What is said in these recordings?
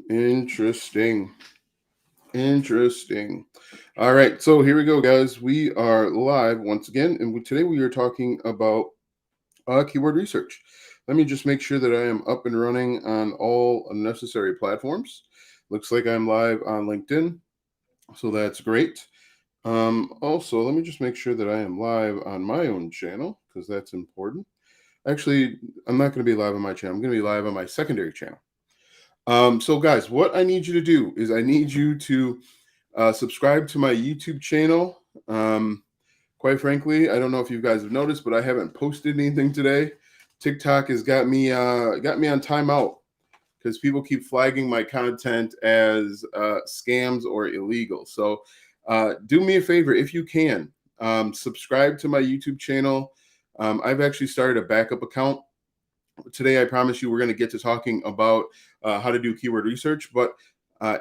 Interesting. Interesting. All right. So here we go, guys. We are live once again. And today we are talking about keyword research. Let me just make sure that I am up and running on all necessary platforms. Looks like I'm live on LinkedIn. So that's great. Also, let me just make sure that I am live on my own channel because that's important. Actually, I'm not going to be live on my channel. I'm going to be live on my secondary channel. So, guys, what I need you to do is I need you to subscribe to my YouTube channel. Quite frankly, I don't know if you guys have noticed, but I haven't posted anything today. TikTok has got me on timeout because people keep flagging my content as scams or illegal. So, do me a favor if you can subscribe to my YouTube channel. I've actually started a backup account. Today, I promise you, we're going to get to talking about how to do keyword research. But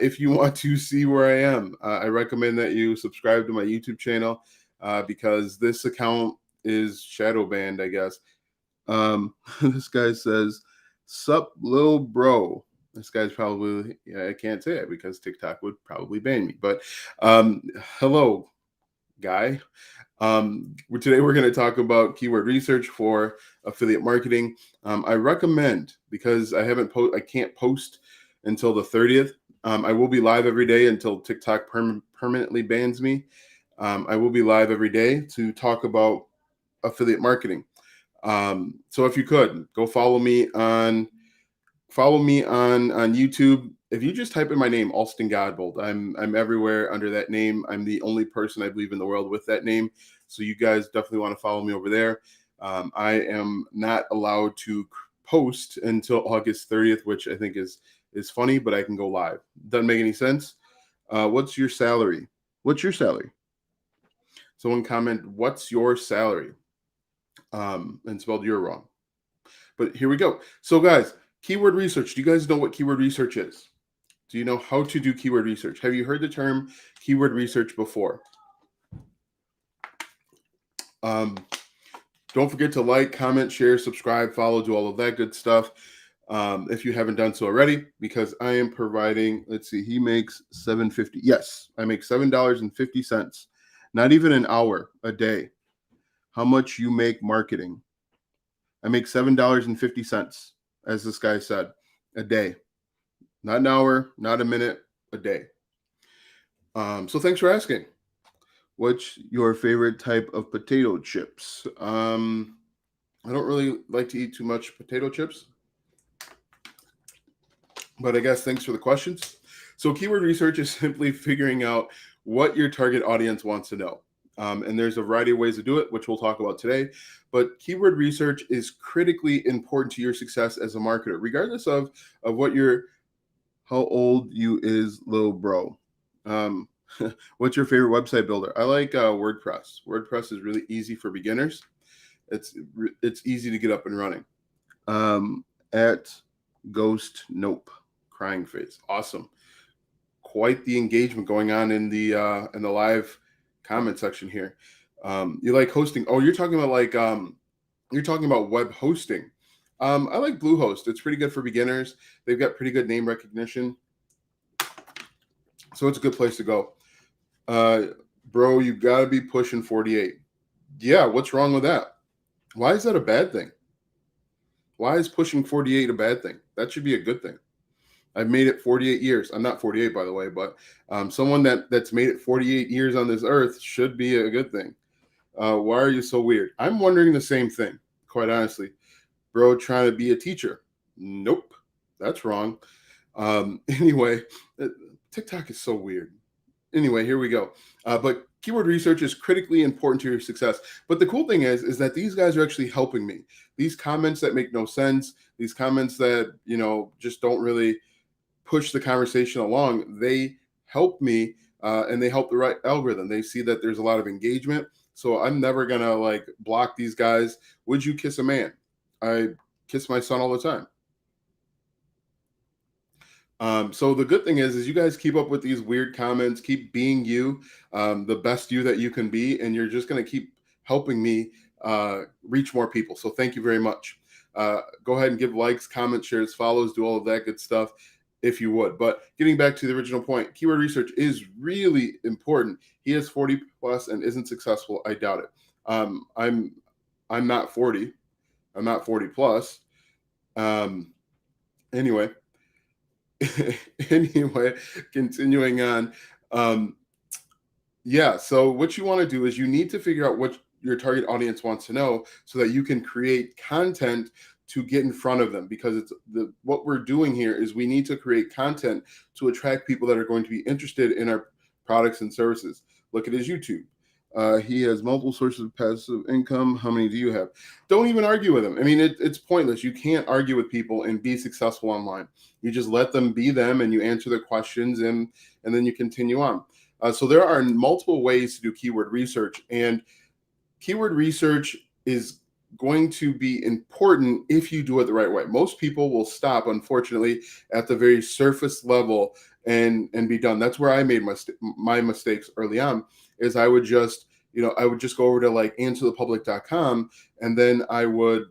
if you want to see where I am, I recommend that you subscribe to my YouTube channel because this account is shadow banned, I guess. This guy says, "Sup, lil bro." This guy's probably, yeah, I can't say it because TikTok would probably ban me. But hello, guy. Today we're going to talk about keyword research for affiliate marketing. I recommend because I can't post until the 30th. I will be live every day until TikTok permanently bans me. I will be live every day to talk about affiliate marketing. So if you could go follow me on YouTube. If you just type in my name, Alston Godbold, I'm everywhere under that name. I'm the only person I believe in the world with that name. So you guys definitely want to follow me over there. I am not allowed to post until August 30th, which I think is funny, but I can go live. Doesn't make any sense. What's your salary? What's your salary? Someone comment, what's your salary? And spelled you're wrong. But here we go. So, guys, keyword research. Do you guys know what keyword research is? Do you know how to do keyword research? Have you heard the term keyword research before? Um, don't forget to like, comment, share, subscribe, follow, do all of that good stuff. If you haven't done so already, because I am providing. Let's see, he makes $7.50. Yes, I make $7.50. Not even an hour a day. How much you make marketing? I make $7.50, as this guy said, a day. Not an hour, not a minute, a day. So thanks for asking. What's your favorite type of potato chips? I don't really like to eat too much potato chips, but I guess thanks for the questions. So keyword research is simply figuring out what your target audience wants to know. And there's a variety of ways to do it, which we'll talk about today. But keyword research is critically important to your success as a marketer, regardless of what your how old you is, little bro. Um, what's your favorite website builder? I like WordPress. WordPress is really easy for beginners. It's easy to get up and running. At Ghost Nope, crying face, awesome. Quite the engagement going on in the live comment section here. You like hosting? Oh, you're talking about web hosting. I like Bluehost. It's pretty good for beginners. They've got pretty good name recognition, so it's a good place to go. Uh, Bro, you got to be pushing 48. Yeah, what's wrong with that? Why is that a bad thing? Why is pushing 48 a bad thing? That should be a good thing. I've made it 48 years. I'm not 48, by the way, but someone that's made it 48 years on this earth should be a good thing. Why are you so weird? I'm wondering the same thing, quite honestly. Bro, trying to be a teacher. Nope, that's wrong. Anyway, TikTok is so weird. Anyway, here we go. But keyword research is critically important to your success. But the cool thing is that these guys are actually helping me. These comments that make no sense, these comments that just don't really push the conversation along, they help me, and they help the right algorithm. They see that there's a lot of engagement. So I'm never gonna like block these guys. Would you kiss a man? I kiss my son all the time. So the good thing is you guys keep up with these weird comments, keep being you, the best you that you can be, and you're just going to keep helping me reach more people. So thank you very much. Go ahead and give likes, comments, shares, follows, do all of that good stuff. if you would. But getting back to the original point, keyword research is really important. He is 40 plus and isn't successful. I doubt it. I'm not 40. I'm not 40 plus. Anyway, anyway, continuing on. Yeah. So what you want to do is you need to figure out what your target audience wants to know so that you can create content to get in front of them, because it's what we're doing here is we need to create content to attract people that are going to be interested in our products and services. Look at his YouTube. He has multiple sources of passive income. How many do you have? Don't even argue with him. I mean, it's pointless. You can't argue with people and be successful online. You just let them be them and you answer their questions, and then you continue on. So there are multiple ways to do keyword research, and keyword research is going to be important if you do it the right way. Most people will stop, unfortunately, at the very surface level and be done. That's where I made my mistakes early on. Is I would just go over to like answerthepublic.com, and then I would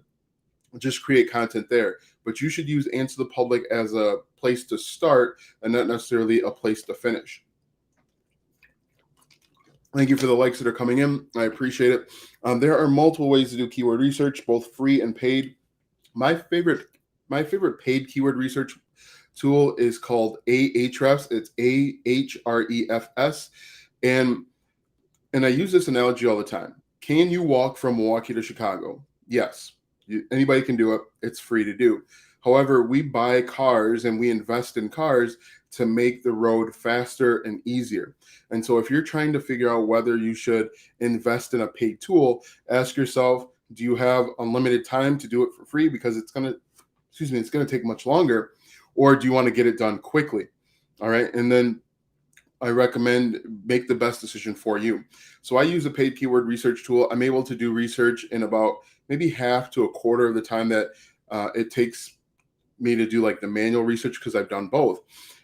just create content there. But you should use Answer the Public as a place to start and not necessarily a place to finish. Thank you for the likes that are coming in. I appreciate it. There are multiple ways to do keyword research, both free and paid. My favorite paid keyword research tool is called Ahrefs. It's Ahrefs, and I use this analogy all the time. Can you walk from Milwaukee to Chicago? Yes. Anybody can do it. It's free to do. However, we buy cars and we invest in cars to make the road faster and easier. And so if you're trying to figure out whether you should invest in a paid tool, ask yourself, do you have unlimited time to do it for free because it's going to take much longer, or do you want to get it done quickly? All right. And then I recommend make the best decision for you. So I use a paid keyword research tool. I'm able to do research in about maybe half to a quarter of the time that it takes me to do like the manual research, because I've done both.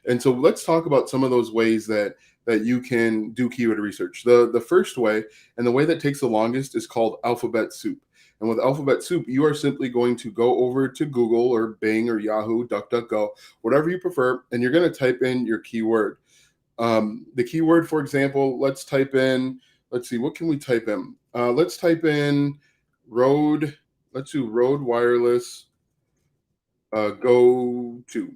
And so let's talk about some of those ways that you can do keyword research. The first way, and the way that takes the longest, is called Alphabet Soup. And with Alphabet Soup, you are simply going to go over to Google or Bing or Yahoo, DuckDuckGo, whatever you prefer, and you're going to type in your keyword. The keyword, for example, let's see, what can we type in? Let's type in road. Let's do road wireless go to.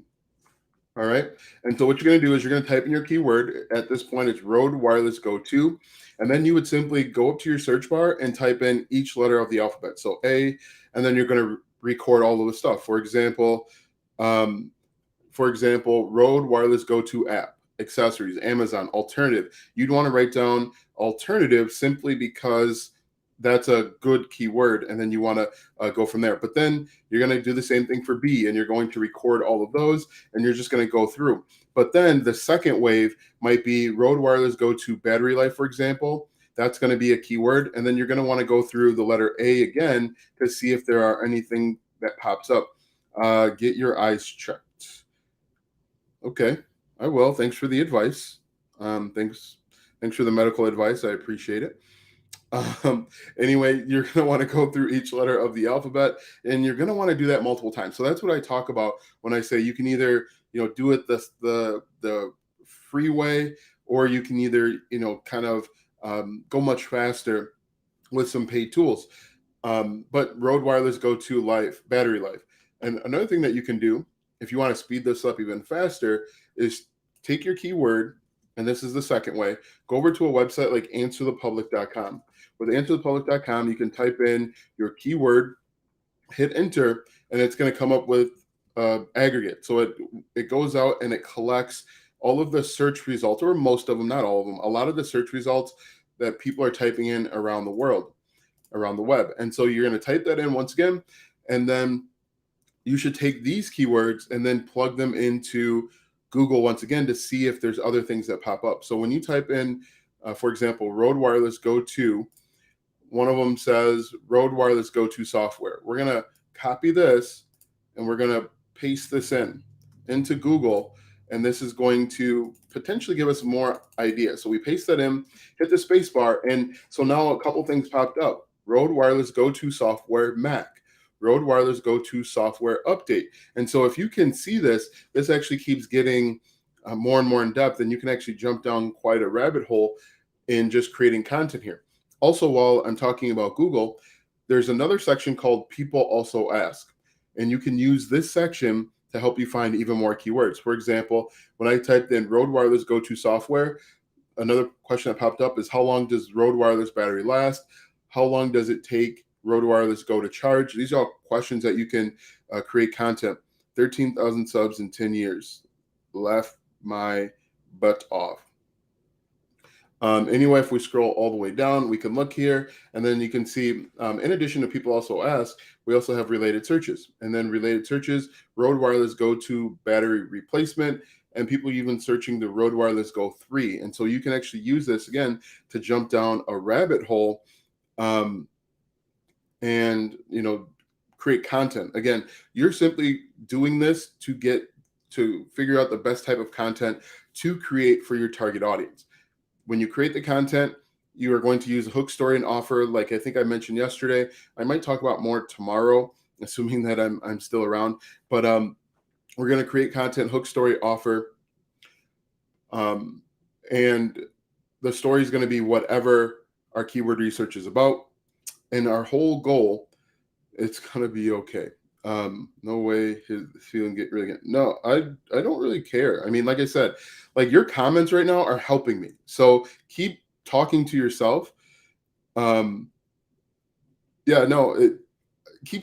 All right. And so what you're going to do is you're going to type in your keyword. At this point, it's road wireless go to. And then you would simply go up to your search bar and type in each letter of the alphabet. So A, and then you're going to record all of the stuff. For example, road wireless go to app, accessories, Amazon, alternative. You'd want to write down alternative simply because that's a good keyword, and then you want to go from there. But then you're going to do the same thing for B, and you're going to record all of those, and you're just going to go through. But then the second wave might be road wireless go to battery life, for example. That's going to be a keyword, and then you're going to want to go through the letter A again to see if there are anything that pops up. Get your eyes checked. Okay, I will. Thanks for the advice. Thanks for the medical advice. I appreciate it. Anyway, you're going to want to go through each letter of the alphabet, and you're going to want to do that multiple times. So that's what I talk about when I say you can either, do it the free way, or you can either, go much faster with some paid tools. But road wireless go to life, battery life. And another thing that you can do if you want to speed this up even faster is take your keyword, and this is the second way, go over to a website like answerthepublic.com. With answerthepublic.com, you can type in your keyword, hit enter, and it's going to come up with aggregate. So it goes out and it collects all of the search results, or most of them, not all of them, a lot of the search results that people are typing in around the world, around the web. And so you're going to type that in once again, and then you should take these keywords and then plug them into Google once again to see if there's other things that pop up. So when you type in, for example, road wireless go to, one of them says road wireless go to software. We're going to copy this and we're going to paste this into Google. And this is going to potentially give us more ideas. So we paste that in, hit the space bar. And so now a couple things popped up. Road wireless go to software Mac, Rode Wireless go-to software update. And so if you can see this, this actually keeps getting more and more in depth, and you can actually jump down quite a rabbit hole in just creating content here. Also, while I'm talking about Google, there's another section called People Also Ask, and you can use this section to help you find even more keywords. For example, when I typed in Rode Wireless go-to software, another question that popped up is, how long does Rode Wireless battery last? How long does it take Rode Wireless go to charge? These are all questions that you can create content. 13,000 subs in 10 years. Left my butt off. Anyway, if we scroll all the way down, we can look here, and then you can see, in addition to People Also Ask, we also have related searches. And then related searches, Rode Wireless Go to battery replacement, and people even searching the Rode Wireless Go 3. And so you can actually use this, again, to jump down a rabbit hole and, create content. Again, you're simply doing this to figure out the best type of content to create for your target audience. When you create the content, you are going to use a hook, story, and offer, like I think I mentioned yesterday. I might talk about more tomorrow, assuming that I'm still around. But we're going to create content, hook, story, offer, and the story is going to be whatever our keyword research is about, and our whole goal, it's going to be okay. No way his feeling get really good. No, I don't really care. I mean, like I said, like your comments right now are helping me. So keep talking to yourself. Keep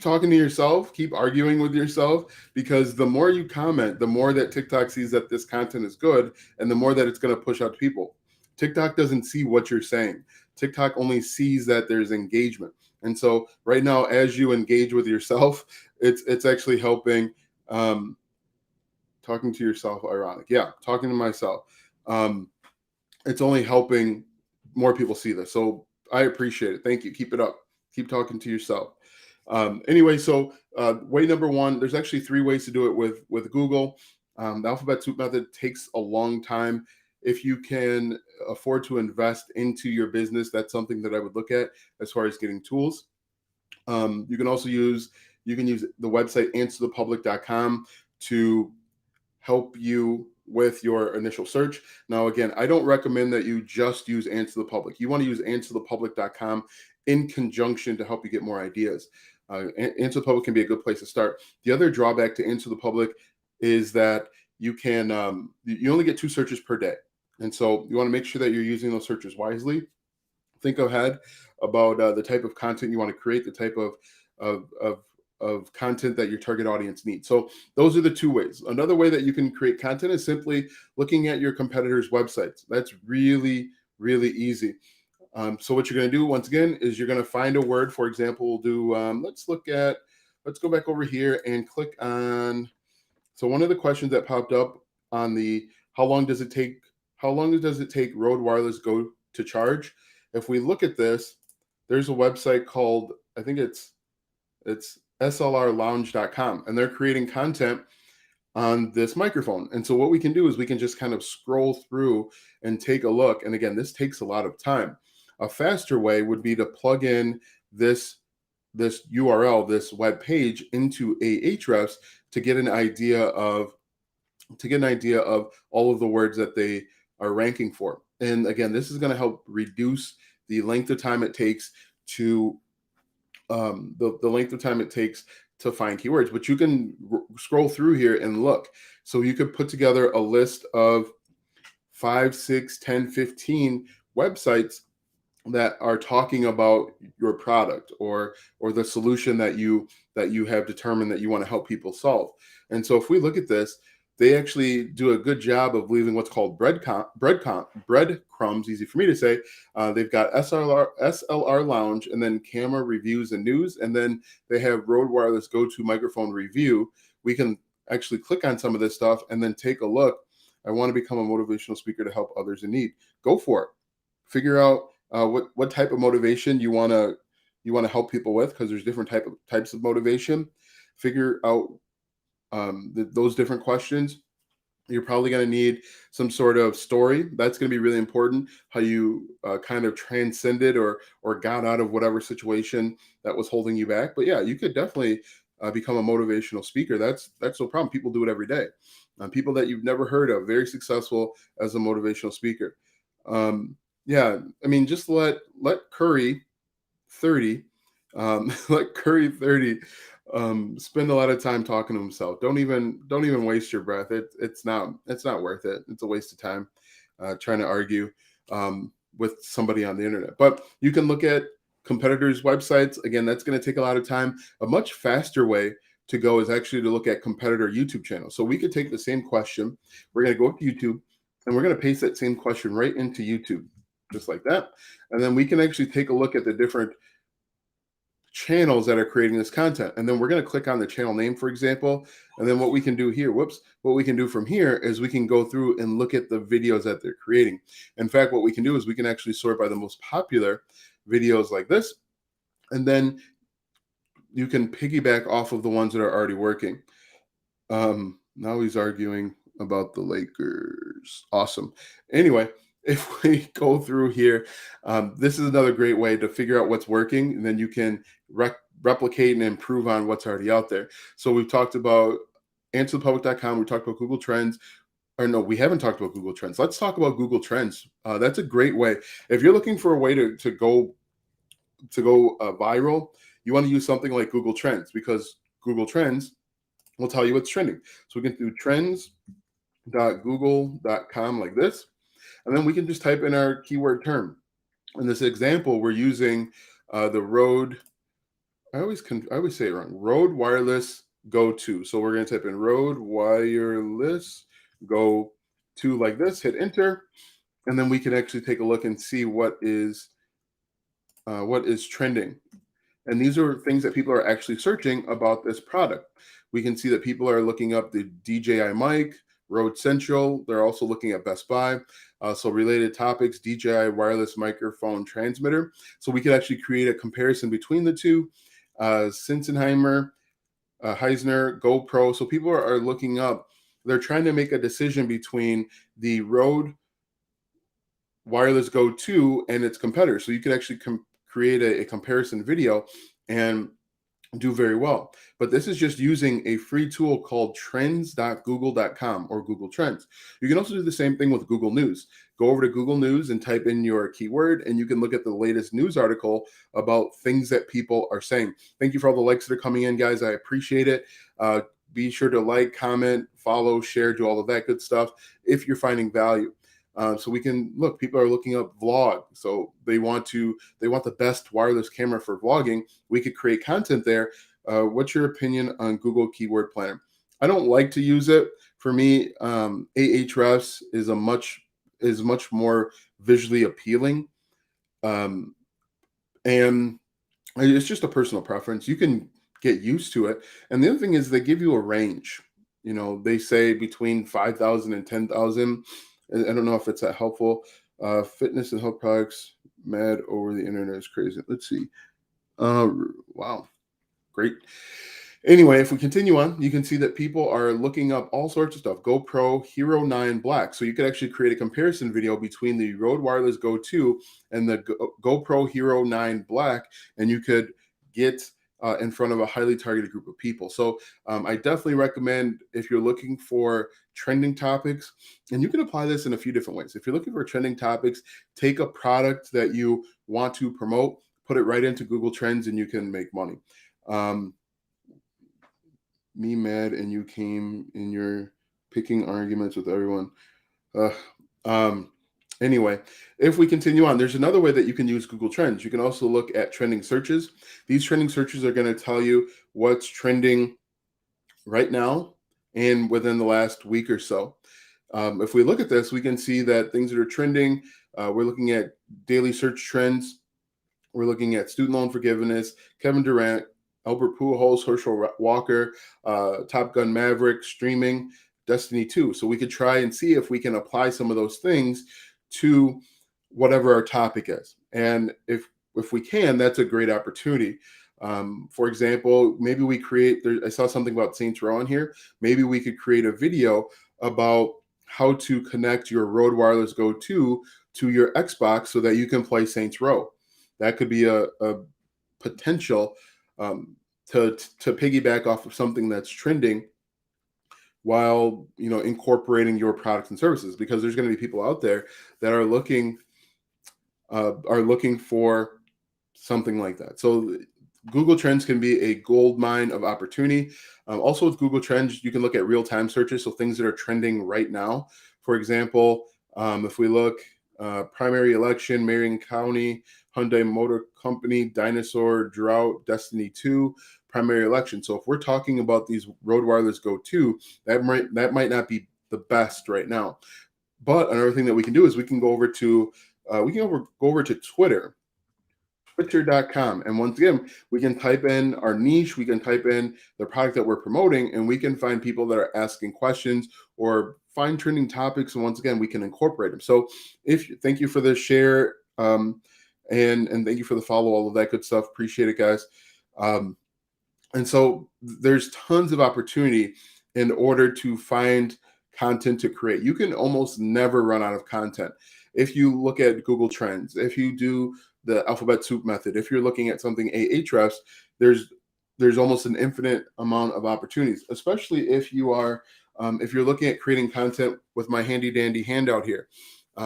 talking to yourself, keep arguing with yourself, because the more you comment, the more that TikTok sees that this content is good, and the more that it's going to push out to people. TikTok doesn't see what you're saying. TikTok only sees that there's engagement. And so right now, as you engage with yourself, it's actually helping. Talking to yourself, ironic. Yeah, talking to myself. It's only helping more people see this. So I appreciate it. Thank you. Keep it up. Keep talking to yourself. Anyway, so way number one, there's actually 3 ways to do it with Google. The alphabet soup method takes a long time. If you can afford to invest into your business, that's something that I would look at as far as getting tools. You can also use the website answerthepublic.com to help you with your initial search. Now, again, I don't recommend that you just use Answer the Public. You want to use answerthepublic.com in conjunction to help you get more ideas. Answer the Public can be a good place to start. The other drawback to Answer the Public is that you can you only get 2 searches per day. And so you want to make sure that you're using those searches wisely. Think ahead about the type of content you want to create, the type of content that your target audience needs. So those are the 2 ways. Another way that you can create content is simply looking at your competitors' websites. That's really, really easy. So what you're going to do, once again, is you're going to find a word. For example, we'll do, let's go back over here and click on, so one of the questions that popped up on the, how long does it take Rode Wireless Go to charge? If we look at this, there's a website called, I think it's slrlounge.com, and they're creating content on this microphone. And so what we can do is we can just kind of scroll through and take a look. And again, this takes a lot of time. A faster way would be to plug in this URL, this web page, into Ahrefs to get an idea of all of the words that they are ranking for. And again, this is going to help reduce the length of time it takes to the length of time it takes to find keywords. But you can scroll through here and look. So you could put together a list of 5, 6, 10, 15 websites that are talking about your product or the solution that you have determined that you want to help people solve. And so if we look at this, they actually do a good job of leaving what's called breadcrumbs, easy for me to say. They've got SLR Lounge, and then camera reviews and news, and then they have Rode Wireless Go-To microphone review. We can actually click on some of this stuff and then take a look. I want to become a motivational speaker to help others in need. Go for it. Figure out what type of motivation you want to help people with, because there's different types of motivation. Figure out those different questions You're probably going to need some sort of story. That's going to be really important. How you kind of transcended or got out of whatever situation that was holding you back. But yeah, you could definitely become a motivational speaker. That's no problem. People do it every day. People that you've never heard of, very successful as a motivational speaker. Yeah, I mean, just let Curry 30 let Curry 30 spend a lot of time talking to himself. Don't even waste your breath. It's not worth it. It's a waste of time trying to argue with somebody on the internet. But you can look at competitors' websites. Again, that's going to take a lot of time. A much faster way to go is actually to look at competitor YouTube channels. So we could take the same question. We're going to go up to YouTube and we're going to paste that same question right into YouTube, just like that. And then we can actually take a look at the different channels that are creating this content. And then we're going to click on the channel name, for example. And then what we can do here, what we can do from here is we can go through and look at the videos that they're creating. In fact, what we can do is we can actually sort by the most popular videos like this. And then you can piggyback off of the ones that are already working. Now he's arguing about the Lakers. Awesome. Anyway, if we go through here, this is another great way to figure out what's working, and then you can replicate and improve on what's already out there. So we've talked about answerthepublic.com. We talked about Google Trends. Or no, we haven't talked about Google Trends. Let's talk about Google Trends. That's a great way. If you're looking for a way to go viral, you want to use something like Google Trends, because Google Trends will tell you what's trending. So we can do trends.google.com like this. And then we can just type in our keyword term. In this example, we're using the Rode. I always say it wrong. Rode Wireless Go 2. So we're going to type in Rode Wireless Go 2 like this. Hit enter, and then we can actually take a look and see what is trending. And these are things that people are actually searching about this product. We can see that people are looking up the DJI mic, Rode Central. They're also looking at Best Buy. So related topics, DJI wireless microphone transmitter. So we could actually create a comparison between the two. Sinsenheimer, Heisner, GoPro. So people are looking up. They're trying to make a decision between the Rode Wireless Go 2 and its competitors. So you could actually create a comparison video and do very well. But this is just using a free tool called trends.google.com or Google Trends. You can also do the same thing with Google News. Go over to Google News and type in your keyword, and you can look at the latest news article about things that people are saying. Thank you for all the likes that are coming in, guys. I appreciate it. Be sure to like, comment, follow, share, do all of that good stuff if you're finding value. So we can look, people are looking up vlog. So they want the best wireless camera for vlogging. We could create content there. What's your opinion on Google Keyword Planner? I don't like to use it. For me, Ahrefs is much more visually appealing. And it's just a personal preference. You can get used to it. And the other thing is they give you a range. They say between 5,000 and 10,000. I don't know if it's that helpful. Fitness and health products mad over the internet is crazy. Let's see. Wow. Great. Anyway, if we continue on, you can see that people are looking up all sorts of stuff. GoPro Hero 9 Black. So you could actually create a comparison video between the Rode Wireless Go 2 and the GoPro Hero 9 Black, and you could get in front of a highly targeted group of people. So I definitely recommend, if you're looking for trending topics, and you can apply this in a few different ways. If you're looking for trending topics, take a product that you want to promote, put it right into Google Trends, and you can make money. Me mad, and you came in your picking arguments with everyone. Anyway, if we continue on, there's another way that you can use Google Trends. You can also look at trending searches. These trending searches are going to tell you what's trending right now and within the last week or so. If we look at this, we can see that things that are trending, we're looking at daily search trends. We're looking at student loan forgiveness, Kevin Durant, Albert Pujols, Herschel Walker, Top Gun Maverick, streaming, Destiny 2. So we could try and see if we can apply some of those things to whatever our topic is. And if we can, that's a great opportunity. For example, maybe we I saw something about Saints Row on here. Maybe we could create a video about how to connect your Rode Wireless Go 2 to your Xbox so that you can play Saints Row. That could be a potential um, to piggyback off of something that's trending while incorporating your products and services, because there's going to be people out there that are looking for something like that. So Google Trends can be a gold mine of opportunity. Also, with Google Trends, you can look at real-time searches, so things that are trending right now. For example, if we look, primary election, Marion County, Hyundai Motor Company, dinosaur, drought, Destiny 2, primary election. So if we're talking about these Rode Wireless Go 2, that might not be the best right now. But another thing that we can do is we can go over to go over to Twitter.com. And once again, we can type in our niche, we can type in the product that we're promoting, and we can find people that are asking questions or find trending topics. And once again, we can incorporate them. So thank you for the share, and thank you for the follow, all of that good stuff. Appreciate it, guys. And so there's tons of opportunity in order to find content to create. You can almost never run out of content. If you look at Google Trends, if you do the alphabet soup method, if you're looking at something Ahrefs, there's almost an infinite amount of opportunities, especially if you're looking at creating content with my handy dandy handout here.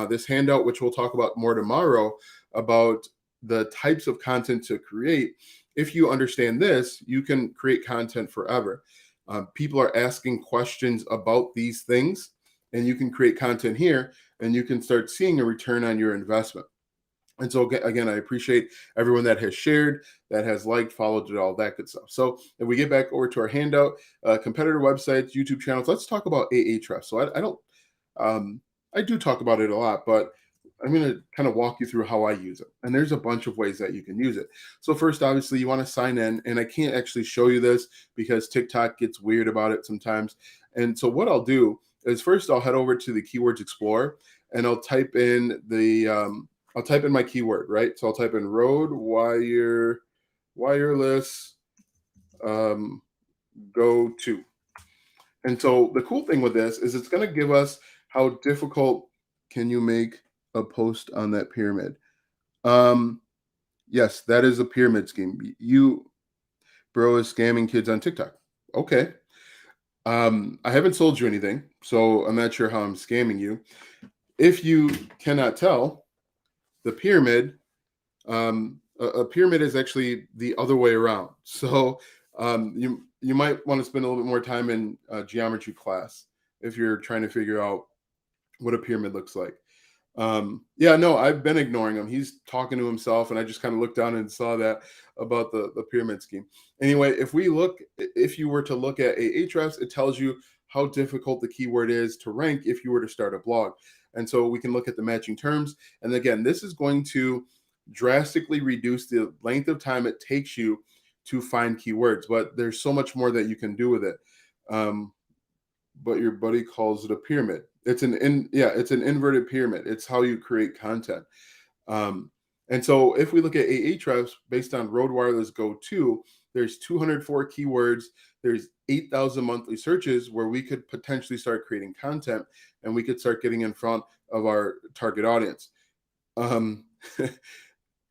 This handout, which we'll talk about more tomorrow, about the types of content to create. If you understand this, you can create content forever. People are asking questions about these things, and you can create content here, and you can start seeing a return on your investment. And so again, I appreciate everyone that has shared, that has liked, followed it, all that good stuff. So if we get back over to our handout, competitor websites, YouTube channels, let's talk about Ahrefs. So I do talk about it a lot, but I'm going to kind of walk you through how I use it. And there's a bunch of ways that you can use it. So first, obviously, you want to sign in. And I can't actually show you this because TikTok gets weird about it sometimes. And so what I'll do is first I'll head over to the Keywords Explorer, and I'll type in my keyword, right? So I'll type in Rode Wireless Go 2. And so the cool thing with this is it's going to give us how difficult can you make a post on that pyramid. Yes, that is a pyramid scheme. You, bro, is scamming kids on TikTok. Okay. I haven't sold you anything, so I'm not sure how I'm scamming you. If you cannot tell, the pyramid, a pyramid is actually the other way around. So you might want to spend a little bit more time in geometry class if you're trying to figure out what a pyramid looks like. Yeah, no, I've been ignoring him. He's talking to himself, and I just kind of looked down and saw that about the pyramid scheme. Anyway, if you were to look at Ahrefs, it tells you how difficult the keyword is to rank if you were to start a blog. And so we can look at the matching terms. And again, this is going to drastically reduce the length of time it takes you to find keywords, but there's so much more that you can do with it. But your buddy calls it a pyramid. It's an inverted pyramid. It's how you create content. And so if we look at Ahrefs based on Rode Wireless Go 2, there's 204 keywords. There's 8,000 monthly searches where we could potentially start creating content, and we could start getting in front of our target audience.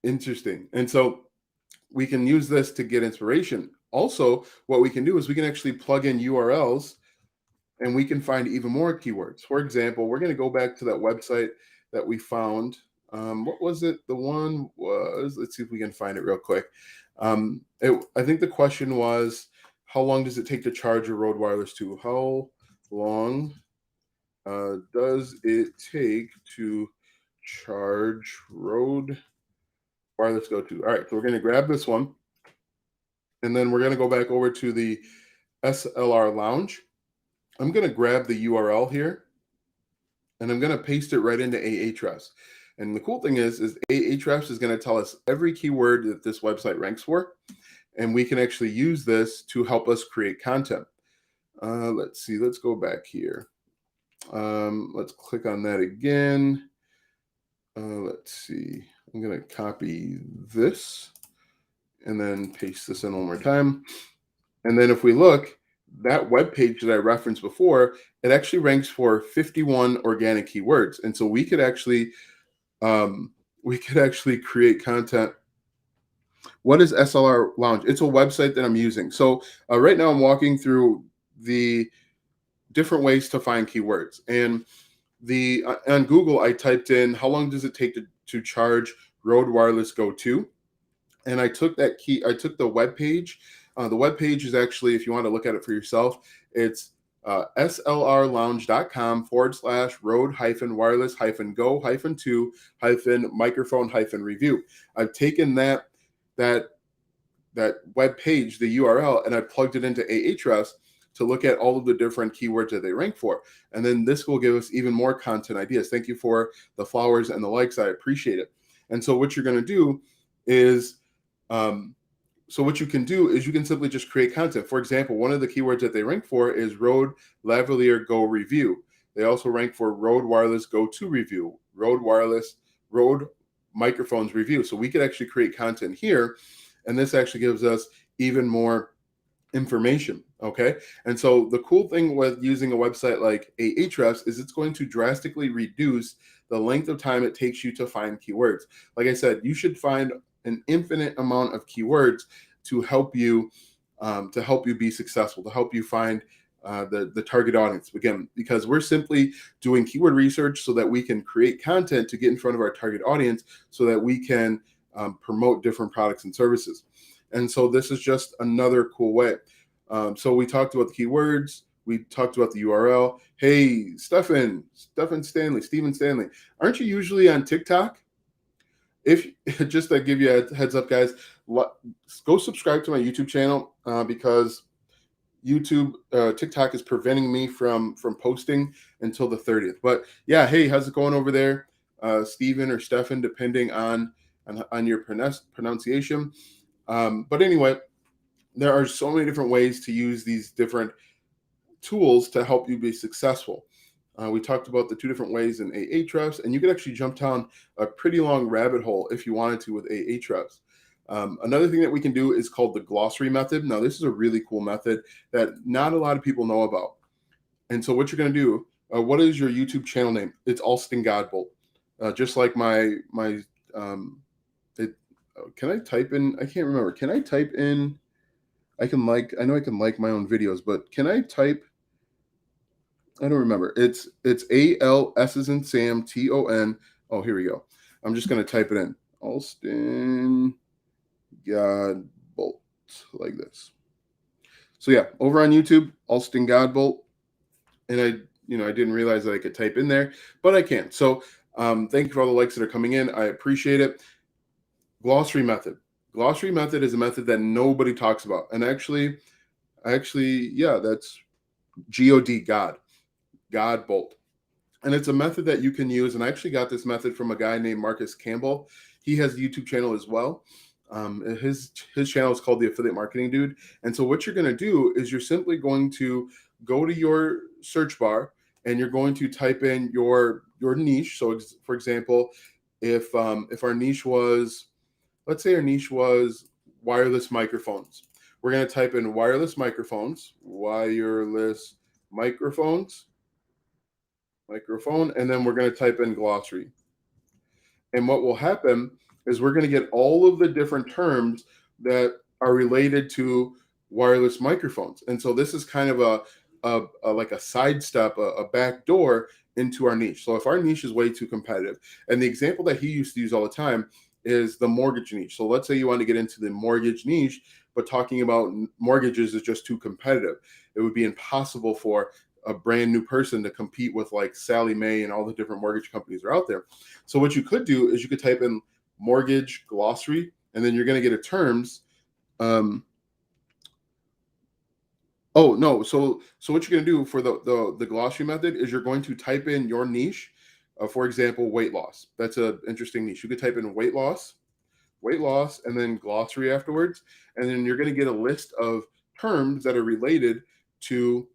Interesting. And so we can use this to get inspiration. Also, what we can do is we can actually plug in URLs, and we can find even more keywords. For example, we're going to go back to that website that we found. What was it? The one was, let's see if we can find it real quick. I think the question was, how long does it take to charge a Rode Wireless 2? How long does it take to charge Rode Wireless Go 2? All right, so we're going to grab this one, and then we're going to go back over to the SLR Lounge. I'm going to grab the URL here, and I'm going to paste it right into Ahrefs. And the cool thing is Ahrefs is going to tell us every keyword that this website ranks for, and we can actually use this to help us create content. Let's see. Let's go back here. Let's click on that again. Let's see. I'm going to copy this and then paste this in one more time. And then if we look, that web page that I referenced before, it actually ranks for 51 organic keywords. And so um, we could actually create content. What is SLR Lounge? It's a website that I'm using. So right now I'm walking through the different ways to find keywords. And the on Google, I typed in how long does it take to charge Rode Wireless Go 2? And I took the web page. The web page is actually, if you want to look at it for yourself, it's slrlounge.com / Rode wireless go 2 microphone review. I've taken that that web page, the URL, and I plugged it into Ahrefs to look at all of the different keywords that they rank for. And then this will give us even more content ideas. Thank you for the flowers and the likes. I appreciate it. And so what you're going to do is, what you can do is you can simply just create content. For example, one of the keywords that they rank for is Rode Lavalier Go Review. They also rank for Rode Wireless Go 2 Review, Rode Microphones Review. So we could actually create content here, and this actually gives us even more information. Okay. And so the cool thing with using a website like Ahrefs is it's going to drastically reduce the length of time it takes you to find keywords. Like I said, you should find an infinite amount of keywords to help you be successful, to help you find the target audience. Again, because we're simply doing keyword research so that we can create content to get in front of our target audience so that we can promote different products and services. And so this is just another cool way. So we talked about the keywords. We talked about the URL. Hey, Steven Stanley, aren't you usually on TikTok? If just to give you a heads up, guys, go subscribe to my YouTube channel because TikTok is preventing me from posting until the 30th. But yeah, hey, how's it going over there, Steven or Stefan, depending on your pronunciation. But anyway, there are so many different ways to use these different tools to help you be successful. We talked about the two different ways in Ahrefs, and you could actually jump down a pretty long rabbit hole if you wanted to with Ahrefs. Another thing that we can do is called the glossary method. Now, this is a really cool method that not a lot of people know about. And so what you're going to do, what is your YouTube channel name? It's Alston Godbolt. Just like can I type in? I can't remember. Can I type in? I know I can like my own videos, but can I type? I don't remember. It's ALS as in Sam, TON. Oh, here we go. I'm just going to type it in. Alston Godbolt, like this. So yeah, over on YouTube, Alston Godbolt. And I didn't realize that I could type in there, but I can. So thank you for all the likes that are coming in. I appreciate it. Glossary method. Glossary method is a method that nobody talks about. And actually, yeah, that's Godbolt. And it's a method that you can use. And I actually got this method from a guy named Marcus Campbell. He has a YouTube channel as well. His channel is called The Affiliate Marketing Dude. And so what you're going to do is you're simply going to go to your search bar and you're going to type in your niche. So for example, if our niche was, let's say our niche was wireless microphones. We're going to type in wireless microphone, and then we're going to type in glossary. And what will happen is we're going to get all of the different terms that are related to wireless microphones. And so this is kind of like a sidestep, a back door into our niche. So if our niche is way too competitive, and the example that he used to use all the time is the mortgage niche. So let's say you want to get into the mortgage niche, but talking about mortgages is just too competitive. It would be impossible for a brand new person to compete with like Sally Mae and all the different mortgage companies are out there. So what you could do is you could type in mortgage glossary, and then you're going to get a terms. Oh no! So what you're going to do for the glossary method is you're going to type in your niche. For example, weight loss. That's an interesting niche. You could type in weight loss, and then glossary afterwards, and then you're going to get a list of terms that are related to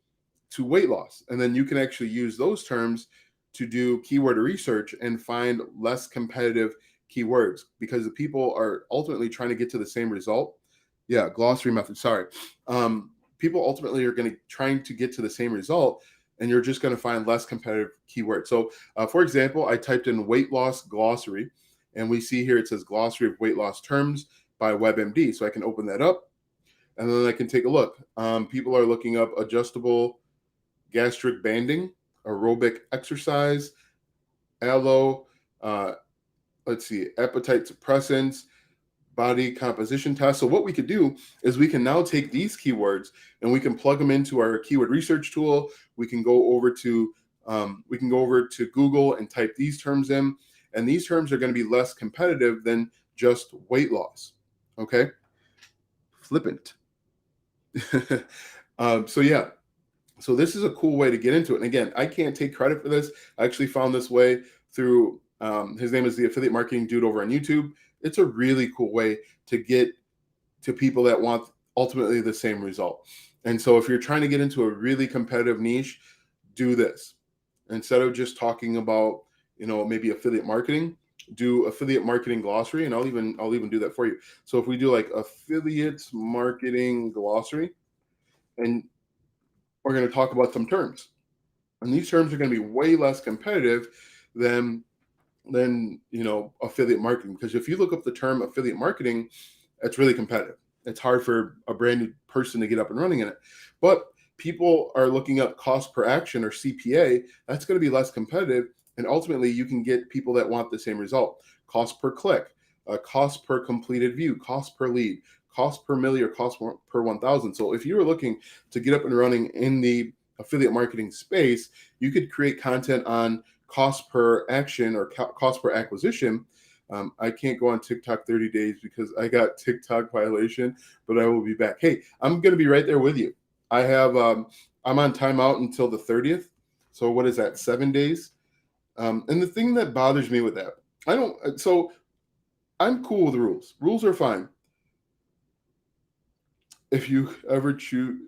weight loss, and then you can actually use those terms to do keyword research and find less competitive keywords because the people are ultimately trying to get to the same result. Yeah, glossary method. Sorry. people ultimately are going to trying to get to the same result, and you're just going to find less competitive keywords. So, for example, I typed in weight loss glossary, and we see here it says glossary of weight loss terms by WebMD. So I can open that up, and then I can take a look. People are looking up adjustable gastric banding, aerobic exercise, aloe, let's see, appetite suppressants, body composition test. So what we could do is we can now take these keywords and we can plug them into our keyword research tool. We can go over to Google and type these terms in, and these terms are going to be less competitive than just weight loss. Okay, flippant. So yeah, so this is a cool way to get into it. And again, I can't take credit for this. I actually found this way through his name is the Affiliate Marketing Dude over on YouTube. It's a really cool way to get to people that want ultimately the same result. And so if you're trying to get into a really competitive niche, do this. Instead of just talking about, maybe affiliate marketing, do affiliate marketing glossary, and I'll even do that for you. So if we do like affiliate marketing glossary, and we're going to talk about some terms, and these terms are going to be way less competitive than affiliate marketing. Because if you look up the term affiliate marketing, it's really competitive. It's hard for a brand new person to get up and running in it. But people are looking up cost per action, or CPA. That's going to be less competitive. And ultimately, you can get people that want the same result. Cost per click, cost per completed view, cost per lead, cost per milli, or cost per 1,000. So if you were looking to get up and running in the affiliate marketing space, you could create content on cost per action or cost per acquisition. I can't go on TikTok 30 days because I got TikTok violation, but I will be back. Hey, I'm going to be right there with you. I have, I'm on timeout until the 30th. So what is that? 7 days. And the thing that bothers me with that, I'm cool with rules. Rules are fine. If you ever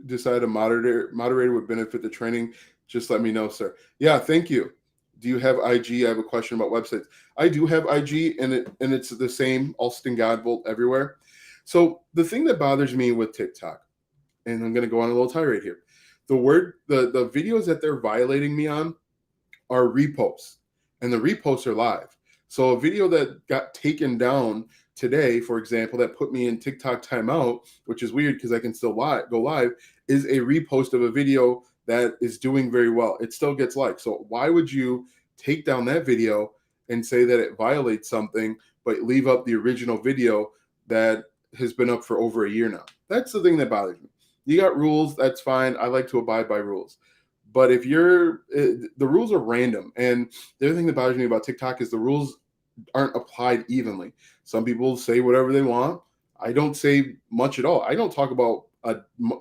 decide a moderator would benefit the training, just let me know, sir. Yeah, thank you. Do you have IG? I have a question about websites. I do have IG, and it's the same Alston Godbolt everywhere. So the thing that bothers me with TikTok, and I'm going to go on a little tirade here, the videos that they're violating me on are reposts, and the reposts are live. So a video that got taken down today, for example, that put me in TikTok timeout, which is weird because I can still go live, is a repost of a video that is doing very well. It still gets likes. So why would you take down that video and say that it violates something, but leave up the original video that has been up for over a year now? That's the thing that bothers me. You got rules, that's fine. I like to abide by rules. But if the rules are random. And the other thing that bothers me about TikTok is the rules aren't applied evenly. Some people say whatever they want. I don't say much at all. I don't talk about I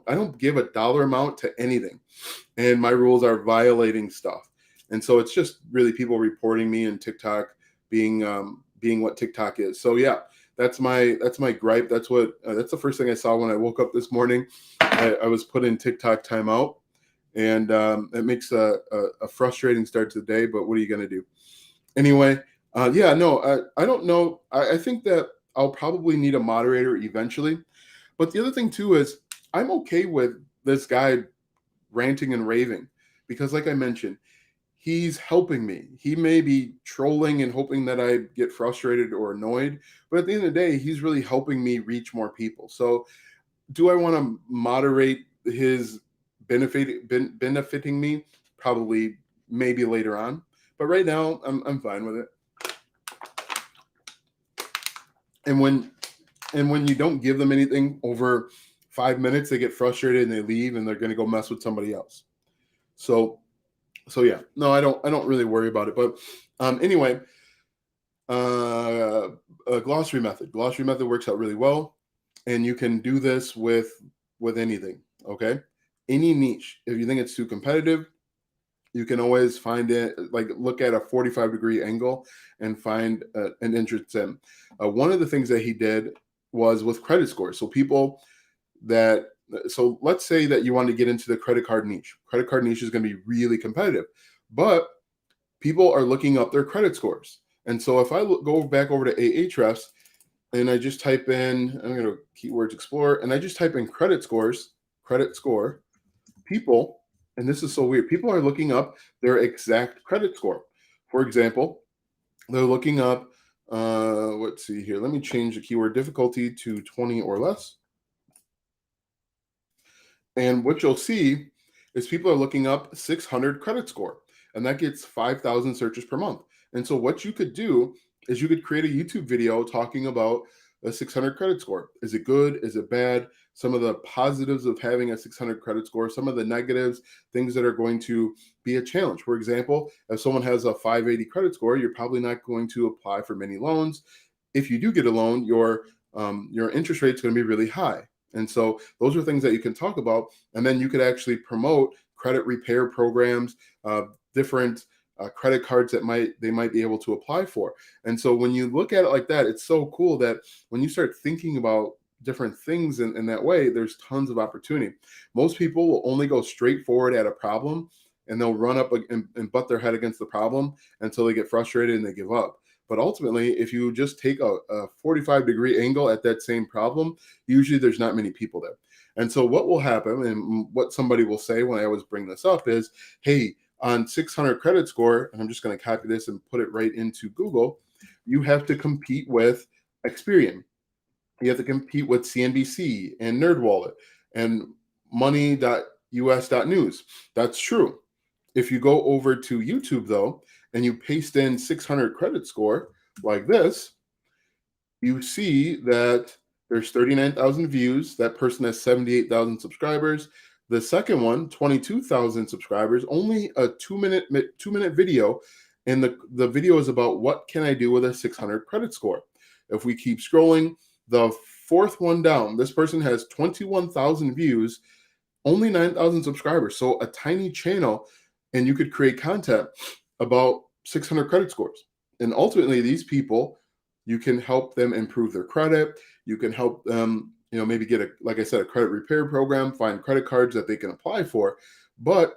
don't give a dollar amount to anything, and my rules are violating stuff. And so it's just really people reporting me, and TikTok being what TikTok is. So yeah, that's my gripe. That's the first thing I saw when I woke up this morning. I was put in TikTok timeout, and it makes a frustrating start to the day. But what are you going to do? Anyway, I don't know. I think that I'll probably need a moderator eventually. But the other thing too is I'm okay with this guy ranting and raving because, like I mentioned, he's helping me. He may be trolling and hoping that I get frustrated or annoyed, but at the end of the day, he's really helping me reach more people. So do I want to moderate his benefiting me? Probably, maybe later on. But right now, I'm fine with it. And when you don't give them anything over 5 minutes, they get frustrated and they leave, and they're going to go mess with somebody else. So yeah, no, I don't really worry about it. But anyway, a glossary method. Glossary method works out really well, and you can do this with anything. Okay, any niche. If you think it's too competitive, you can always find it, like look at a 45-degree angle and find an interest in. One of the things that he did was with credit scores. So let's say that you want to get into the credit card niche. Credit card niche is going to be really competitive, but people are looking up their credit scores. And so if I go back over to Ahrefs and I just type in, I'm going to Keywords Explorer, and I just type in credit scores, credit score, people, and this is so weird, people are looking up their exact credit score. For example, they're looking up, let's see here, let me change the keyword difficulty to 20 or less. And what you'll see is people are looking up 600 credit score, and that gets 5,000 searches per month. And so, what you could do is you could create a YouTube video talking about a 600 credit score. Is it good? Is it bad? Some of the positives of having a 600 credit score, some of the negatives, things that are going to be a challenge. For example, if someone has a 580 credit score, you're probably not going to apply for many loans. If you do get a loan, your interest rate is going to be really high. And so those are things that you can talk about, and then you could actually promote credit repair programs, different credit cards that they might be able to apply for. And so when you look at it like that, it's so cool that when you start thinking about different things in that way, there's tons of opportunity. Most people will only go straight forward at a problem, and they'll run up and butt their head against the problem until they get frustrated and they give up. But ultimately, if you just take a 45-degree angle at that same problem, usually there's not many people there. And so what will happen, and what somebody will say when I always bring this up is, hey, on 600 credit score, and I'm just going to copy this and put it right into Google, you have to compete with Experian. You have to compete with CNBC and NerdWallet and money.us.news. That's true. If you go over to YouTube, though, and you paste in 600 credit score like this, you see that there's 39,000 views. That person has 78,000 subscribers. The second one, 22,000 subscribers, only a two-minute video. And the video is about what can I do with a 600 credit score. If we keep scrolling, the fourth one down, this person has 21,000 views, only 9,000 subscribers. So a tiny channel, and you could create content about 600 credit scores. And ultimately, these people, you can help them improve their credit. You can help them, maybe get like I said, a credit repair program, find credit cards that they can apply for. But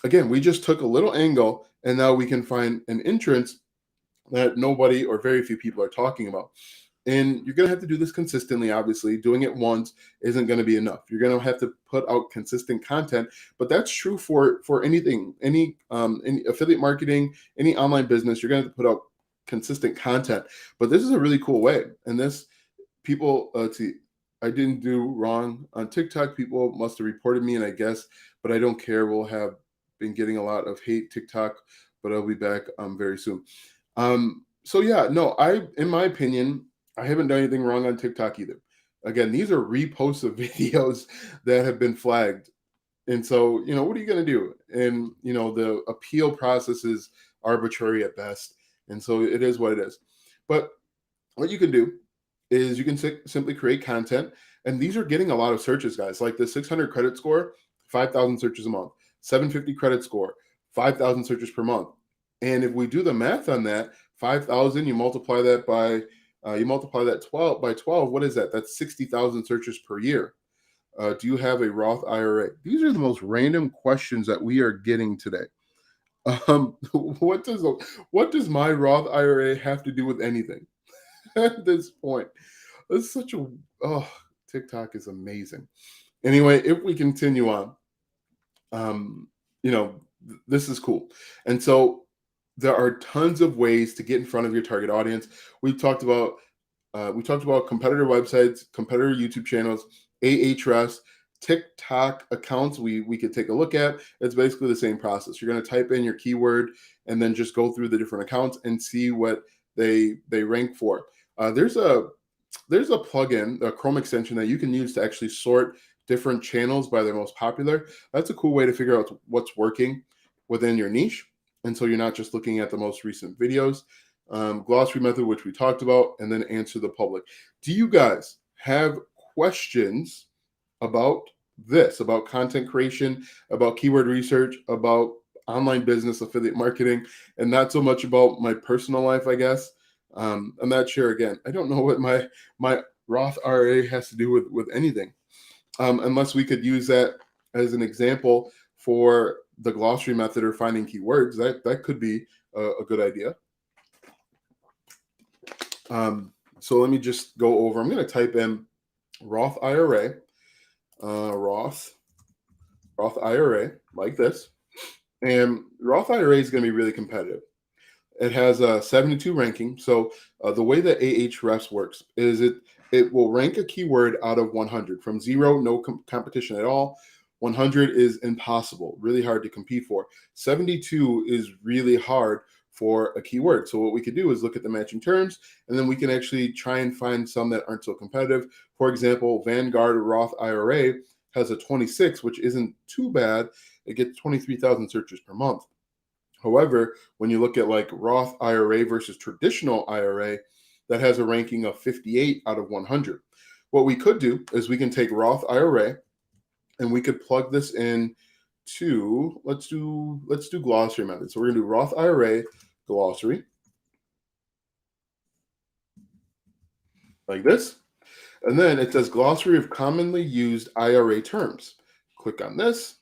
again, we just took a little angle, and now we can find an entrance that nobody or very few people are talking about. And you're going to have to do this consistently. Obviously, doing it once isn't going to be enough. You're going to have to put out consistent content, but that's true for anything, any affiliate marketing, any online business. You're going to have to put out consistent content. But this is a really cool way. And this, people, see, I didn't do wrong on TikTok. People must have reported me, and I guess, but I don't care. We'll have been getting a lot of hate TikTok, but I'll be back very soon. So yeah, no, in my opinion, I haven't done anything wrong on TikTok either. Again, these are reposts of videos that have been flagged. And so, what are you going to do? And, the appeal process is arbitrary at best. And so it is what it is. But what you can do is you can simply create content. And these are getting a lot of searches, guys. Like the 600 credit score, 5,000 searches a month. 750 credit score, 5,000 searches per month. And if we do the math on that, 5,000, you multiply that by 12 by 12. What is that? That's 60,000 searches per year. Do you have a Roth IRA? These are the most random questions that we are getting today. What does my Roth IRA have to do with anything at this point? It's such a TikTok is amazing. Anyway, if we continue on, this is cool. And so there are tons of ways to get in front of your target audience. We talked about competitor websites, competitor YouTube channels, Ahrefs, TikTok accounts. We could take a look at. It's basically the same process. You're going to type in your keyword and then just go through the different accounts and see what they rank for. There's a plugin, a Chrome extension that you can use to actually sort different channels by their most popular. That's a cool way to figure out what's working within your niche. And so you're not just looking at the most recent videos. Glossary method, which we talked about, and then answer the public. Do you guys have questions about this, about content creation, about keyword research, about online business, affiliate marketing, and not so much about my personal life, I guess? I'm not sure. Again, I don't know what my Roth IRA has to do with anything, unless we could use that as an example for the glossary method or finding keywords. That could be a good idea. So let me just go over. I'm going to type in Roth IRA, Roth Roth IRA like this. And Roth IRA is going to be really competitive. It has a 72 ranking. So the way that Ahrefs works is it will rank a keyword out of 100. From 0, no competition at all. 100 is impossible, really hard to compete for. 72 is really hard for a keyword. So what we could do is look at the matching terms, and then we can actually try and find some that aren't so competitive. For example, Vanguard Roth IRA has a 26, which isn't too bad. It gets 23,000 searches per month. However, when you look at like Roth IRA versus traditional IRA, that has a ranking of 58 out of 100. What we could do is we can take Roth IRA and we could plug this in to, let's do glossary method. So we're going to do Roth IRA glossary like this. And then it says glossary of commonly used IRA terms. Click on this.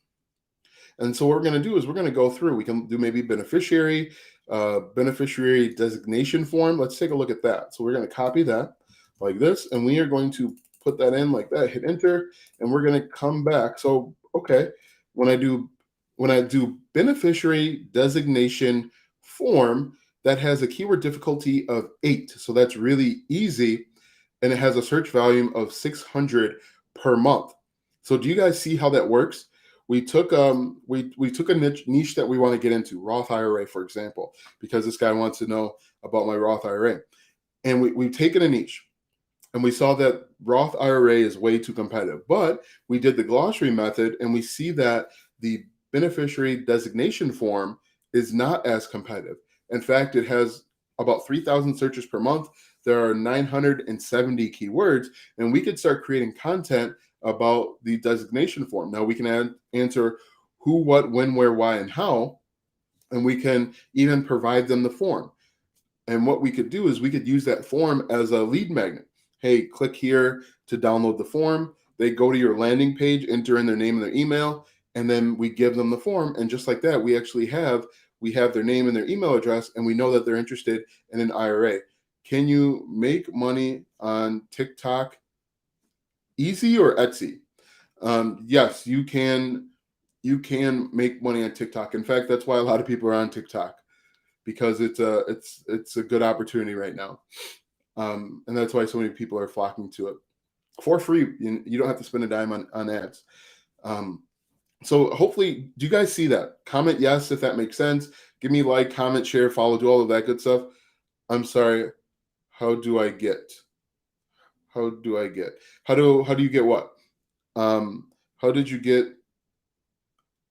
And so what we're going to do is we're going to go through. We can do maybe beneficiary designation form. Let's take a look at that. So we're going to copy that like this, and we are going to put that in like that, hit enter, and we're going to come back. So, okay, when I do beneficiary designation form, that has a keyword difficulty of 8. So that's really easy, and it has a search volume of 600 per month. So do you guys see how that works? We took we took a niche that we want to get into, Roth IRA, for example, because this guy wants to know about my Roth IRA. And we've taken a niche, and we saw that Roth IRA is way too competitive. But we did the glossary method, and we see that the beneficiary designation form is not as competitive. In fact, it has about 3,000 searches per month. There are 970 keywords, and we could start creating content about the designation form. Now we can answer who, what, when, where, why, and how, and we can even provide them the form. And what we could do is we could use that form as a lead magnet. Hey, click here to download the form. They go to your landing page, enter in their name and their email, and then we give them the form. And just like that, we actually have their name and their email address, and we know that they're interested in an IRA. Can you make money on TikTok? Easy or Etsy? Yes, you can. You can make money on TikTok. In fact, that's why a lot of people are on TikTok, because it's a good opportunity right now, and that's why so many people are flocking to it for free. You don't have to spend a dime on ads. So hopefully, do you guys see that? Comment yes if that makes sense. Give me like, comment, share, follow, do all of that good stuff. I'm sorry. How do I get? How do I get? How do you get what? How did you get?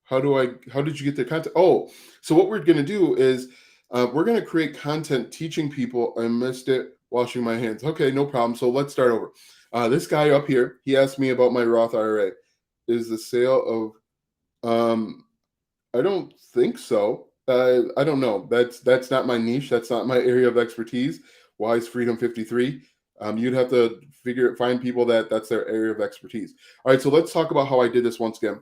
How did you get the content? Oh, so what we're going to do is we're going to create content teaching people. I missed it. Washing my hands. Okay, no problem. So let's start over. This guy up here, he asked me about my Roth IRA. Is the sale of, I don't think so. I don't know. That's not my niche. That's not my area of expertise. Wise Freedom 53. You'd have to find people that's their area of expertise. All right, so let's talk about how I did this once again.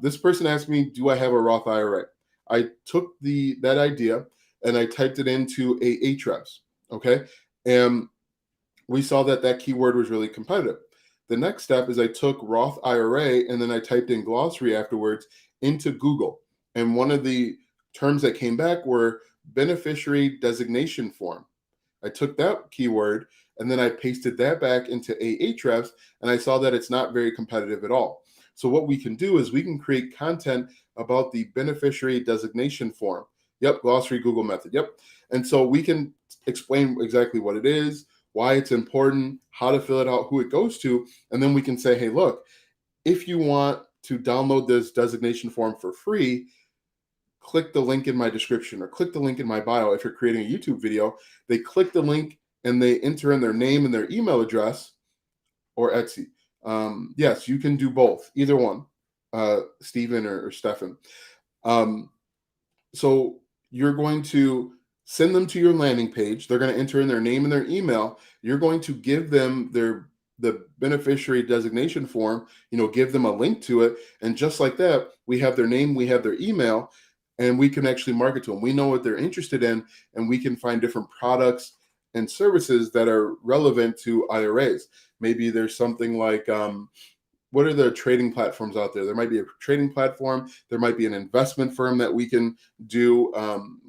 This person asked me, do I have a Roth IRA? I took that idea and I typed it into Ahrefs, okay? And we saw that keyword was really competitive. The next step is I took Roth IRA and then I typed in glossary afterwards into Google. And one of the terms that came back were beneficiary designation form. I took that keyword and then I pasted that back into Ahrefs, and I saw that it's not very competitive at all. So what we can do is we can create content about the beneficiary designation form. Yep, glossary Google method. Yep. And so we can explain exactly what it is, why it's important, how to fill it out, who it goes to, and then we can say, hey, look, if you want to download this designation form for free, click the link in my description or click the link in my bio. If you're creating a YouTube video, they click the link and they enter in their name and their email address, or Etsy. Yes, you can do both, either one, Stephen or Stefan. So you're going to send them to your landing page. They're going to enter in their name and their email. You're going to give them the beneficiary designation form, give them a link to it. And just like that, we have their name, we have their email, and we can actually market to them. We know what they're interested in, and we can find different products and services that are relevant to IRAs. Maybe there's something like what are the trading platforms out there? There might be a trading platform. There might be an investment firm that we can do.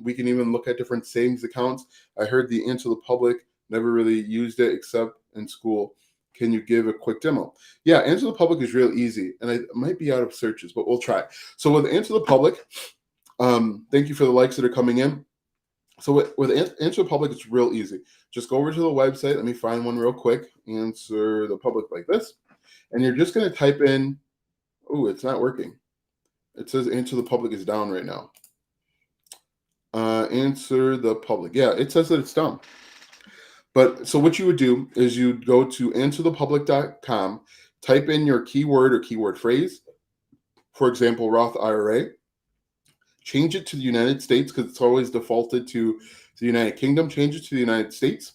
We can even look at different savings accounts. I heard the Answer the Public, never really used it except in school. Can you give a quick demo? Yeah, Answer the Public is real easy, and it might be out of searches, but we'll try. So with Answer the Public, thank you for the likes that are coming in. So with Answer the Public, it's real easy. Just go over to the website. Let me find one real quick. Answer the Public like this. And you're just going to type in, oh, it's not working. It says Answer the Public is down right now. Answer the Public. Yeah, it says that it's down. But so what you would do is you'd go to answerthepublic.com, type in your keyword or keyword phrase, for example, Roth IRA, change it to the United States because it's always defaulted to the United Kingdom, change it to the United States,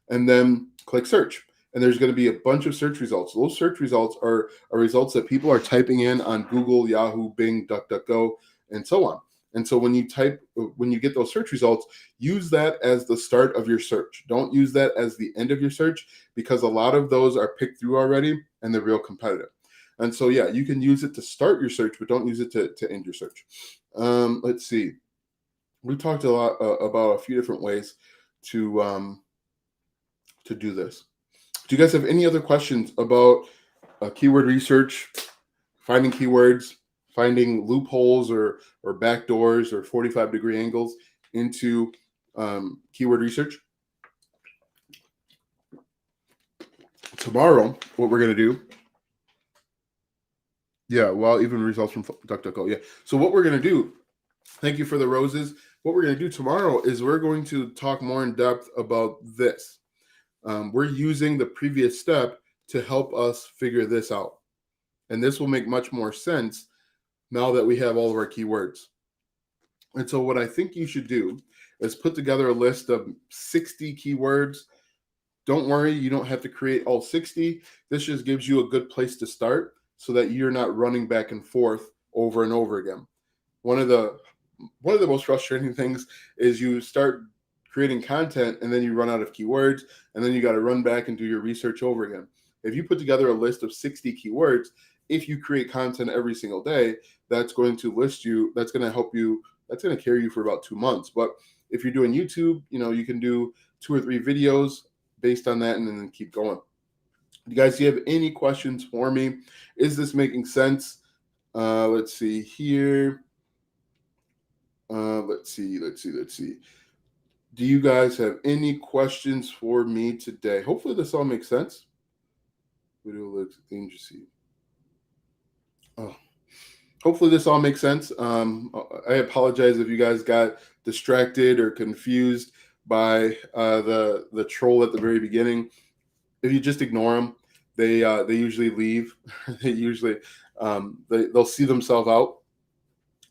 and then click search. And there's going to be a bunch of search results. Those search results are results that people are typing in on Google, Yahoo, Bing, DuckDuckGo, and so on. And so when you get those search results, use that as the start of your search. Don't use that as the end of your search because a lot of those are picked through already and they're real competitive. And so, yeah, you can use it to start your search, but don't use it to end your search. Let's see. We talked a lot about a few different ways to do this. Do you guys have any other questions about keyword research, finding keywords, finding loopholes or backdoors or 45-degree angles into keyword research? Tomorrow, what we're going to do, yeah, well, even results from DuckDuckGo, yeah. So what we're going to do, thank you for the roses. What we're going to do tomorrow is we're going to talk more in depth about this. We're using the previous step to help us figure this out. And this will make much more sense now that we have all of our keywords. And so what I think you should do is put together a list of 60 keywords. Don't worry, you don't have to create all 60. This just gives you a good place to start so that you're not running back and forth over and over again. One of the most frustrating things is you start creating content and then you run out of keywords and then you got to run back and do your research over again. If you put together a list of 60 keywords, if you create content every single day, that's going to list you, that's going to help you, that's going to carry you for about 2 months. But if you're doing YouTube, you can do 2 or 3 videos based on that and then keep going. You guys, do you have any questions for me? Is this making sense? Let's see here. Let's see. Do you guys have any questions for me today? Hopefully this all makes sense. Video looks interesting. Oh, hopefully this all makes sense. I apologize if you guys got distracted or confused by the troll at the very beginning. If you just ignore them, they usually leave. They usually they'll see themselves out.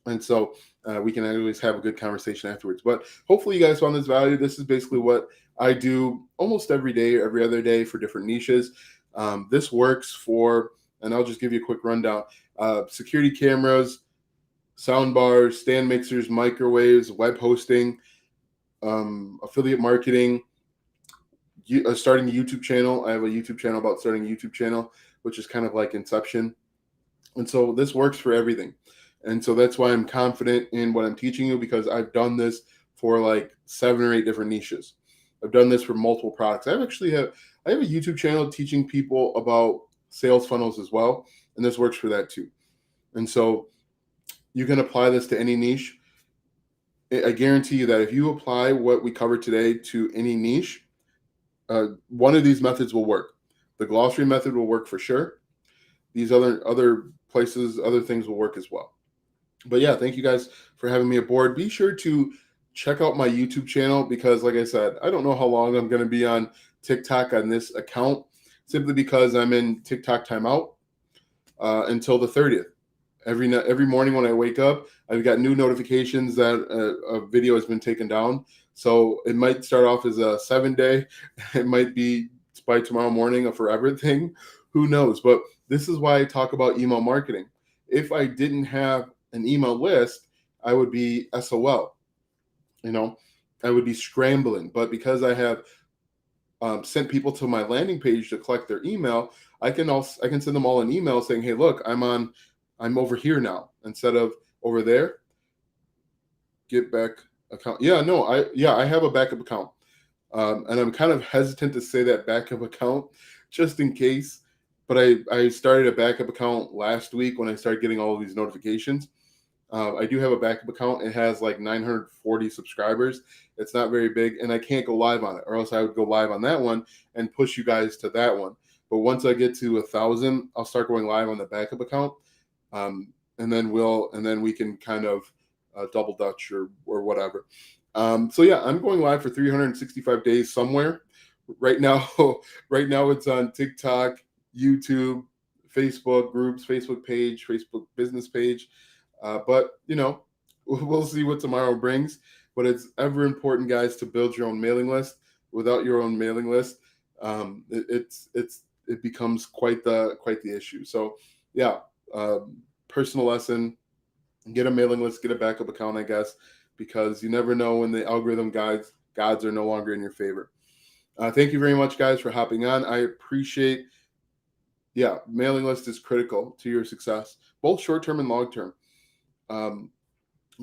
And so we can always have a good conversation afterwards. But hopefully you guys found this value. This is basically what I do almost every day or every other day for different niches. This works for, and I'll just give you a quick rundown, security cameras, sound bars, stand mixers, microwaves, web hosting, affiliate marketing, starting a YouTube channel. I have a YouTube channel about starting a YouTube channel, which is kind of like Inception. And so this works for everything. And so that's why I'm confident in what I'm teaching you, because I've done this for like 7 or 8 different niches. I've done this for multiple products. I have a YouTube channel teaching people about sales funnels as well. And this works for that too. And so you can apply this to any niche. I guarantee you that if you apply what we covered today to any niche, one of these methods will work. The glossary method will work for sure. These other places, other things will work as well. But yeah, thank you guys for having me aboard. Be sure to check out my YouTube channel because, like I said, I don't know how long I'm going to be on TikTok on this account, simply because I'm in TikTok timeout until the 30th. Every morning when I wake up, I've got new notifications that a video has been taken down. So it might start off as a 7-day. It might be by tomorrow morning a forever thing. Who knows? But this is why I talk about email marketing. If I didn't have an email list, I would be SOL. I would be scrambling. But because I have sent people to my landing page to collect their email, I can send them all an email saying, hey, look, I'm over here now instead of over there. Get back account. Yeah, no, I have a backup account. And I'm kind of hesitant to say that backup account just in case. But I started a backup account last week when I started getting all of these notifications. I do have a backup account. It has like 940 subscribers. It's not very big, and I can't go live on it, or else I would go live on that one and push you guys to that one. But once I get to 1,000, I'll start going live on the backup account, and then we can kind of double dutch or whatever. So yeah, I'm going live for 365 days somewhere. Right now, right now it's on TikTok, YouTube, Facebook groups, Facebook page, Facebook business page. But we'll see what tomorrow brings. But it's ever important, guys, to build your own mailing list. Without your own mailing list, it becomes quite the issue. So yeah, personal lesson: get a mailing list, get a backup account, I guess, because you never know when the algorithm gods are no longer in your favor. Thank you very much, guys, for hopping on. I appreciate. Yeah, mailing list is critical to your success, both short term and long term.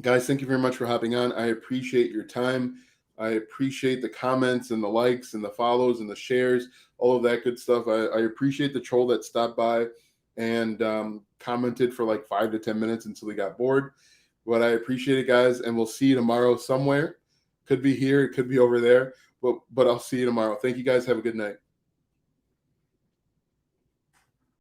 Guys, thank you very much for hopping on. I appreciate your time. I appreciate the comments and the likes and the follows and the shares, all of that good stuff. I appreciate the troll that stopped by and commented for like 5 to 10 minutes until he got bored. But I appreciate it, guys, and we'll see you tomorrow somewhere. Could be here, it could be over there, but I'll see you tomorrow. Thank you, guys. Have a good night.